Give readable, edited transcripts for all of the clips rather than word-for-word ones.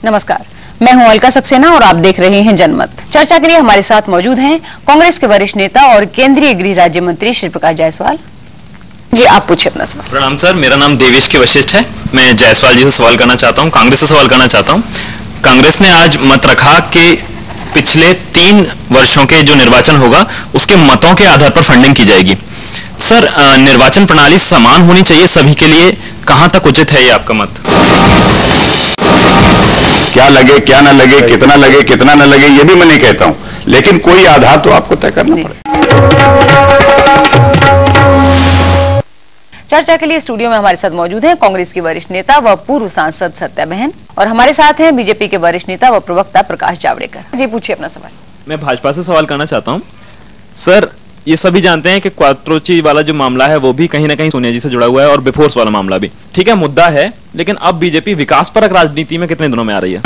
नमस्कार, मैं हूं अलका सक्सेना और आप देख रहे हैं जनमत। चर्चा के लिए हमारे साथ मौजूद हैं कांग्रेस के वरिष्ठ नेता और केंद्रीय गृह राज्य मंत्री श्री प्रकाश जायसवाल जी। आप पूछिए अपना सवाल। प्रणाम सर, मेरा नाम देवेश के वशिष्ठ है। मैं जायसवाल जी से सवाल करना चाहता हूं, कांग्रेस से सवाल करना चाहता हूं। कांग्रेस ने आज मत रखा कि पिछले 3 वर्षों के जो निर्वाचन होगा उसके मतों के आधार पर फंडिंग की जाएगी। सर, निर्वाचन प्रणाली समान होनी चाहिए सभी के लिए, कहां तक उचित है ये आपका मत? क्या लगे क्या ना लगे, कितना लगे कितना ना लगे, ये भी मैं नहीं कहता हूं, लेकिन कोई आधार तो आपको तय करना पड़ेगा। चर्चा के लिए स्टूडियो में हमारे साथ मौजूद हैं कांग्रेस की वरिष्ठ नेता व पूर्व सांसद सत्या बहन, और हमारे साथ हैं बीजेपी के वरिष्ठ नेता व प्रवक्ता प्रकाश जावड़ेकर जी। पूछिए अपना सवाल। मैं भाजपा से सवाल करना चाहता हूं। सर, ये सभी जानते हैं कि क्वात्रोची वाला जो मामला है वो भी कहीं ना कहीं सोनिया जी से जुड़ा हुआ है और बिफोर्स वाला मामला भी, ठीक है, मुद्दा है, लेकिन अब बीजेपी विकास परक राजनीति में कितने दिनों में आ रही है?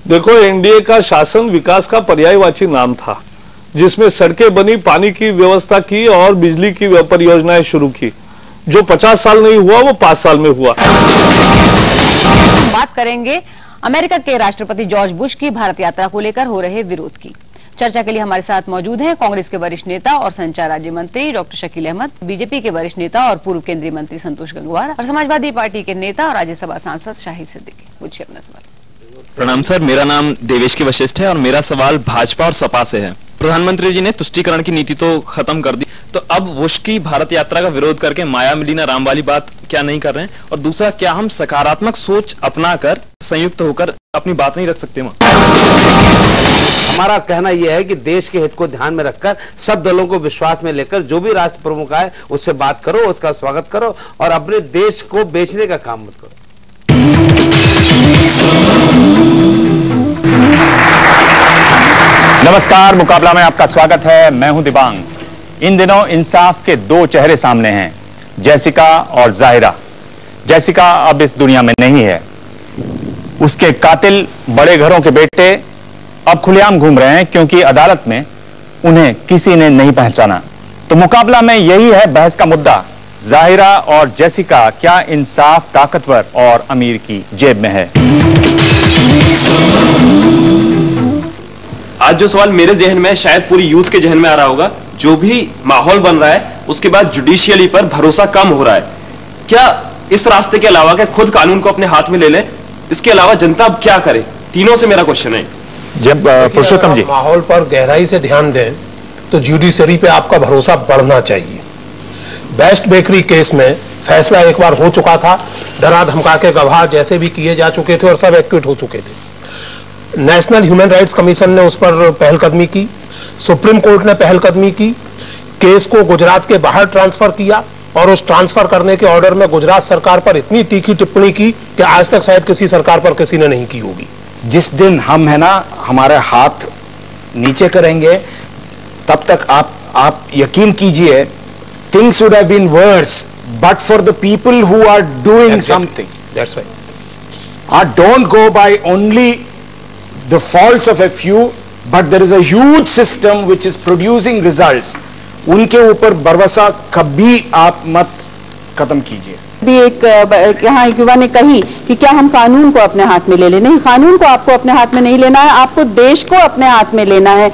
देखो, एनडीए का शासन विकास का पर्यायवाची नाम था, जिसमें सड़कें बनी, पानी की व्यवस्था की और बिजली की परियोजनाएं शुरू की। जो 50 साल नहीं हुआ वो 5 साल में हुआ। बात करेंगे अमेरिका के राष्ट्रपति जॉर्ज बुश की भारत यात्रा को लेकर हो रहे विरोध की। चर्चा के लिए हमारे साथ मौजूद हैं कांग्रेस के वरिष्ठ नेता और संचार राज्य मंत्री डॉक्टर शकील अहमद, बीजेपी के वरिष्ठ नेता और पूर्व केंद्रीय मंत्री संतोष गंगवार और समाजवादी पार्टी के नेता और राज्यसभा सांसद शाहिद सिद्दीकी। पूछिए अपना सवाल। प्रणाम सर, मेरा नाम देवेश के वशिष्ठ है और मेरा सवाल भाजपा और सपा से है। प्रधानमंत्री जी ने तुष्टीकरण की नीति तो खत्म कर दी, तो अब बुश की भारत यात्रा का विरोध करके माया मिलीना राम वाली बात क्या नहीं कर रहे हैं? और दूसरा, क्या हम सकारात्मक सोच अपनाकर संयुक्त होकर अपनी बात नहीं रख सकते वहां? हमारा कहना यह है कि देश के हित को ध्यान में रखकर सब दलों को विश्वास में लेकर जो भी राष्ट्र प्रमुख आए उससे बात करो, उसका स्वागत करो और अपने देश को बेचने का काम मत करो। नमस्कार, मुकाबला में आपका स्वागत है। मैं हूं दिबांग। इन दिनों इंसाफ के 2 चेहरे सामने हैं, जैसिका और जाहिरा। जैसिका अब इस दुनिया में नहीं है, उसके कातिल बड़े घरों के बेटे अब खुलेआम घूम रहे हैं क्योंकि अदालत में उन्हें किसी ने नहीं पहचाना। तो मुकाबला में यही है बहस का मुद्दा, जाहिरा और जैसिका, क्या इंसाफ ताकतवर और अमीर की जेब में है? आज जो सवाल मेरे जहन में, शायद पूरी यूथ के जहन में आ रहा होगा, जो भी माहौल बन रहा है उसके बाद जुडिशियली पर भरोसा कम हो रहा है। क्या इस रास्ते के अलावा कि खुद कानून को अपने हाथ में ले लें, इसके अलावा जनता अब क्या करे? तीनों से मेरा क्वेश्चन है। जब पुरुषोत्तम जी माहौल पर गहराई से ध्यान दें तो जुडिशरी पे आपका भरोसा बढ़ना चाहिए। बेस्ट बेकरी केस में फैसला एक बार हो चुका था, डरा धमका के गवाह जैसे भी किए जा चुके थे और सब एक्विट हो चुके थे। नेशनल ह्यूमन राइट्स कमीशन ने उस पर पहलकदमी की, सुप्रीम कोर्ट ने पहलकदमी की, केस को गुजरात के बाहर ट्रांसफर किया और उस ट्रांसफर करने के ऑर्डर में गुजरात सरकार पर इतनी तीखी टिप्पणी की कि आज तक शायद किसी सरकार पर किसी ने नहीं की होगी। जिस दिन हम है ना हमारे हाथ नीचे करेंगे, तब तक आप यकीन कीजिए, things would have been worse but for the people who are doing something. That's right. Don't go by only the faults of a few, but there is a huge system which is producing results. उनके ऊपर भरोसा कभी आप मत खत्म कीजिए। भी यहाँ एक युवा ने कही कि क्या हम कानून को अपने हाथ में ले लें? नहीं, कानून को आपको अपने हाथ में नहीं लेना है, आपको देश को अपने हाथ में लेना है।